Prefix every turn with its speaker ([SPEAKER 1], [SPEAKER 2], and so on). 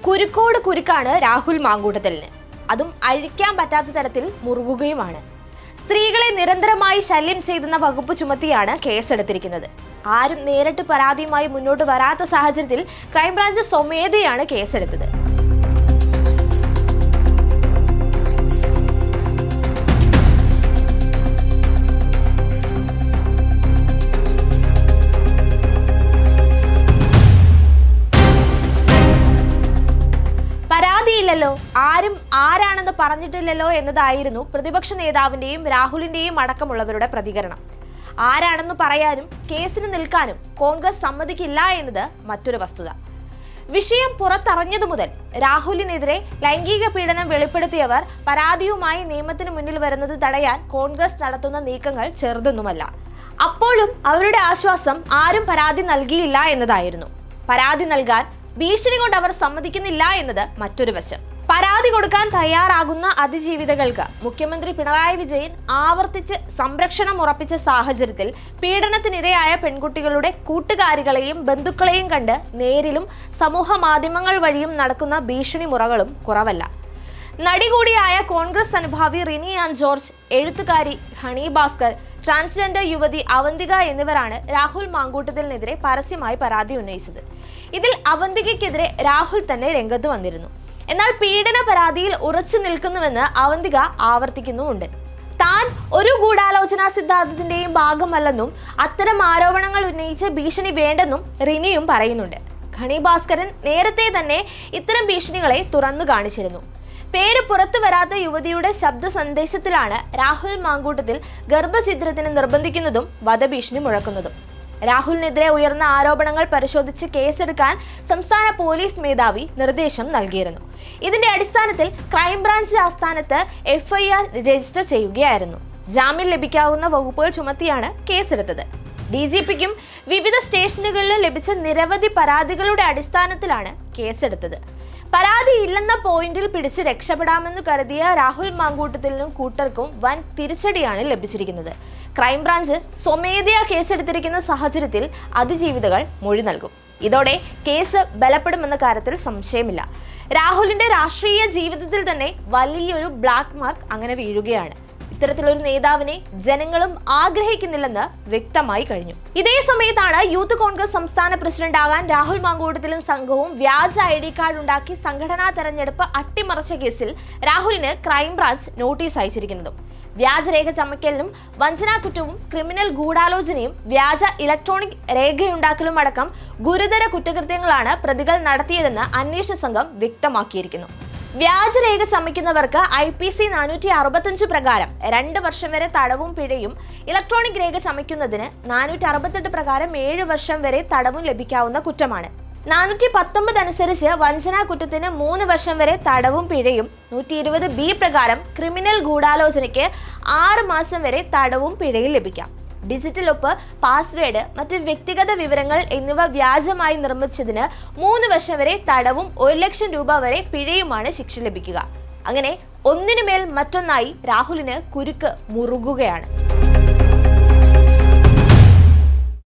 [SPEAKER 1] കുരുക്കോട് കുരുക്കാണ് രാഹുൽ മാങ്കൂട്ടത്തിലിന്. അതും അഴിക്കാൻ പറ്റാത്ത തരത്തിൽ മുറുകുകയുമാണ്. സ്ത്രീകളെ നിരന്തരമായി ശല്യം ചെയ്തെന്ന വകുപ്പ് ചുമത്തിയാണ് കേസെടുത്തിരിക്കുന്നത്. ആരും നേരിട്ട് പരാതിയുമായി മുന്നോട്ട് വരാത്ത സാഹചര്യത്തിൽ ക്രൈംബ്രാഞ്ച് സ്വമേധയാണ് കേസെടുത്തത്. പരാതിയില്ലല്ലോ, ആരും ആരാണെന്ന് പറഞ്ഞിട്ടില്ലല്ലോ എന്നതായിരുന്നു പ്രതിപക്ഷ നേതാവിന്റെയും രാഹുലിന്റെയും അടക്കമുള്ളവരുടെ പ്രതികരണം. ആരാണെന്ന് പറയാനും കേസിന് നിൽക്കാനും കോൺഗ്രസ് സമ്മതിക്കില്ല എന്നത് മറ്റൊരു വസ്തുത. വിഷയം പുറത്തറിഞ്ഞതു മുതൽ രാഹുലിനെതിരെ ലൈംഗിക പീഡനം വെളിപ്പെടുത്തിയവർ പരാതിയുമായി നിയമത്തിന് മുന്നിൽ വരുന്നത് തടയാൻ കോൺഗ്രസ് നടത്തുന്ന നീക്കങ്ങൾ ചെറുതൊന്നുമല്ല. അപ്പോഴും അവരുടെ ആശ്വാസം ആരും പരാതി നൽകിയില്ല എന്നതായിരുന്നു. പരാതി നൽകാൻ ഭീഷണി കൊണ്ട് അവർ സമ്മതിക്കുന്നില്ല എന്നത് മറ്റൊരു വശം. പരാതി കൊടുക്കാൻ തയ്യാറാകുന്ന അതിജീവിതകൾക്ക് മുഖ്യമന്ത്രി പിണറായി വിജയൻ ആവർത്തിച്ച് സംരക്ഷണം ഉറപ്പിച്ച സാഹചര്യത്തിൽ പീഡനത്തിനിരയായ പെൺകുട്ടികളുടെ കൂട്ടുകാരികളെയും ബന്ധുക്കളെയും കണ്ട് നേരിലും സമൂഹ മാധ്യമങ്ങൾ വഴിയും നടക്കുന്ന ഭീഷണി മുറകളും കുറവല്ല. നടി കൂടിയായ കോൺഗ്രസ് അനുഭാവി റിനി ആൻ ജോർജ്, എഴുത്തുകാരി ഹണി ഭാസ്കർ, ട്രാൻസ്ജെൻഡർ യുവതി അവന്തിക എന്നിവരാണ് രാഹുൽ മാങ്കൂട്ടത്തിനെതിരെ പരസ്യമായി പരാതി ഉന്നയിച്ചത്. ഇതിൽ അവന്തികയ്ക്കെതിരെ രാഹുൽ തന്നെ രംഗത്ത് വന്നിരുന്നു. എന്നാൽ പീഡന പരാതിയിൽ ഉറച്ചു നിൽക്കുന്നുവെന്ന് അവന്തിക ആവർത്തിക്കുന്നുമുണ്ട്. താൻ ഒരു ഗൂഢാലോചനാ സിദ്ധാന്തത്തിന്റെയും ഭാഗമല്ലെന്നും അത്തരം ആരോപണങ്ങൾ ഉന്നയിച്ച് ഭീഷണി വേണ്ടെന്നും റിനിയും പറയുന്നുണ്ട്. ഹണി ഭാസ്കരൻ നേരത്തെ തന്നെ ഇത്തരം ഭീഷണികളെ തുറന്നു കാണിച്ചിരുന്നു. പേര് പുറത്തു വരാത്ത യുവതിയുടെ ശബ്ദ സന്ദേശത്തിലാണ് രാഹുൽ മാങ്കൂട്ടത്തിൽ ഗർഭഛിദ്രത്തിന് നിർബന്ധിക്കുന്നതും വധഭീഷണി മുഴക്കുന്നതും. രാഹുലിനെതിരെ ഉയർന്ന ആരോപണങ്ങൾ പരിശോധിച്ച് കേസെടുക്കാൻ സംസ്ഥാന പോലീസ് മേധാവി നിർദ്ദേശം നൽകിയിരുന്നു. ഇതിന്റെ അടിസ്ഥാനത്തിൽ ക്രൈംബ്രാഞ്ച് ആസ്ഥാനത്ത് FIR രജിസ്റ്റർ ചെയ്യുകയായിരുന്നു. ജാമ്യം ലഭിക്കാവുന്ന വകുപ്പുകൾ ചുമത്തിയാണ് കേസെടുത്തത്. DGPക്കും വിവിധ സ്റ്റേഷനുകളിലും ലഭിച്ച നിരവധി പരാതികളുടെ അടിസ്ഥാനത്തിലാണ് കേസെടുത്തത്. പരാതിയില്ലെന്ന പോയിന്റിൽ പിടിച്ച് രക്ഷപ്പെടാമെന്ന് കരുതിയ രാഹുൽ മാങ്കൂട്ടത്തിലും കൂട്ടർക്കും വൻ തിരിച്ചടിയാണ് ലഭിച്ചിരിക്കുന്നത്. ക്രൈംബ്രാഞ്ച് സ്വമേധയാ കേസെടുത്തിരിക്കുന്ന സാഹചര്യത്തിൽ അതിജീവിതകൾ മൊഴി നൽകും. ഇതോടെ കേസ് ബലപ്പെടുമെന്ന കാര്യത്തിൽ സംശയമില്ല. രാഹുലിന്റെ രാഷ്ട്രീയ ജീവിതത്തിൽ തന്നെ വലിയൊരു ബ്ലാക്ക് മാർക്ക് അങ്ങനെ വീഴുകയാണ്. ഇത്തരത്തിലൊരു നേതാവിനെ ജനങ്ങളും ആഗ്രഹിക്കുന്നില്ലെന്ന് വ്യക്തമായി കഴിഞ്ഞു. ഇതേ സമയത്താണ് യൂത്ത് കോൺഗ്രസ് സംസ്ഥാന പ്രസിഡന്റ് ആകാൻ രാഹുൽ മാങ്കൂട്ടത്തിലും സംഘവും വ്യാജ ID കാർഡ് ഉണ്ടാക്കി സംഘടനാ തെരഞ്ഞെടുപ്പ് അട്ടിമറിച്ച കേസിൽ രാഹുലിന് ക്രൈംബ്രാഞ്ച് നോട്ടീസ് അയച്ചിരിക്കുന്നതും. വ്യാജരേഖ ചമയ്ക്കലിനും വഞ്ചനാക്കുറ്റവും ക്രിമിനൽ ഗൂഢാലോചനയും വ്യാജ ഇലക്ട്രോണിക് രേഖയുണ്ടാക്കലും അടക്കം ഗുരുതര കുറ്റകൃത്യങ്ങളാണ് പ്രതികൾ നടത്തിയതെന്ന് അന്വേഷണ സംഘം വ്യക്തമാക്കിയിരിക്കുന്നു. വ്യാജരേഖ ചമയ്ക്കുന്നവർക്ക് IPC 465 പ്രകാരം 2 വർഷം വരെ തടവും പിഴയും, ഇലക്ട്രോണിക് രേഖ ചമയ്ക്കുന്നതിന് 468 പ്രകാരം 7 വർഷം വരെ തടവും ലഭിക്കാവുന്ന കുറ്റമാണ്. 419 അനുസരിച്ച് വഞ്ചനാ കുറ്റത്തിന് 3 വർഷം വരെ തടവും പിഴയും, 120B പ്രകാരം ക്രിമിനൽ ഗൂഢാലോചനയ്ക്ക് 6 മാസം വരെ തടവും പിഴയും ലഭിക്കാം. ഡിജിറ്റൽ ഒപ്പ്, പാസ്വേഡ്, മറ്റ് വ്യക്തിഗത വിവരങ്ങൾ എന്നിവ വ്യാജമായി നിർമ്മിച്ചതിന് 3 വർഷം വരെ തടവും 1 ലക്ഷം രൂപ വരെ പിഴയുമാണ് ശിക്ഷ ലഭിക്കുക. അങ്ങനെ ഒന്നിനുമേൽ മറ്റൊന്നായി രാഹുലിന് കുരുക്ക് മുറുകുകയാണ്.